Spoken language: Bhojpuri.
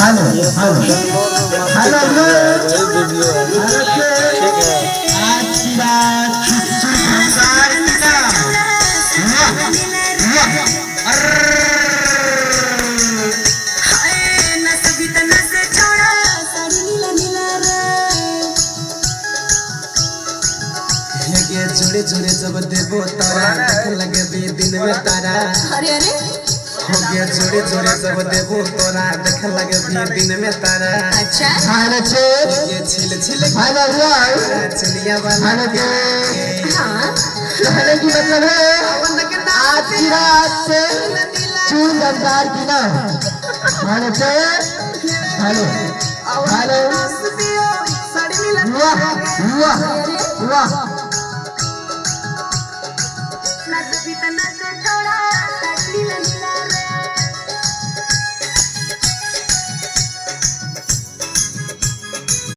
हेलो हेलो हेलो वीडियो ठीक है। आज की रात संसार का जोड़े जोड़े जब देवो तारा देख लगे भी दिन में तारा। अरे अरे हो गया जोड़े जोड़े जब देवो तारा देख लगे भी दिन में तारा। अच्छा खाना ये छिल छिल खाना हुआ चलिया वाला के हाँ कहने की मतलब है आज की रात से चूर संसार की ना खाने से हेलो हेलो वाह वाह वाह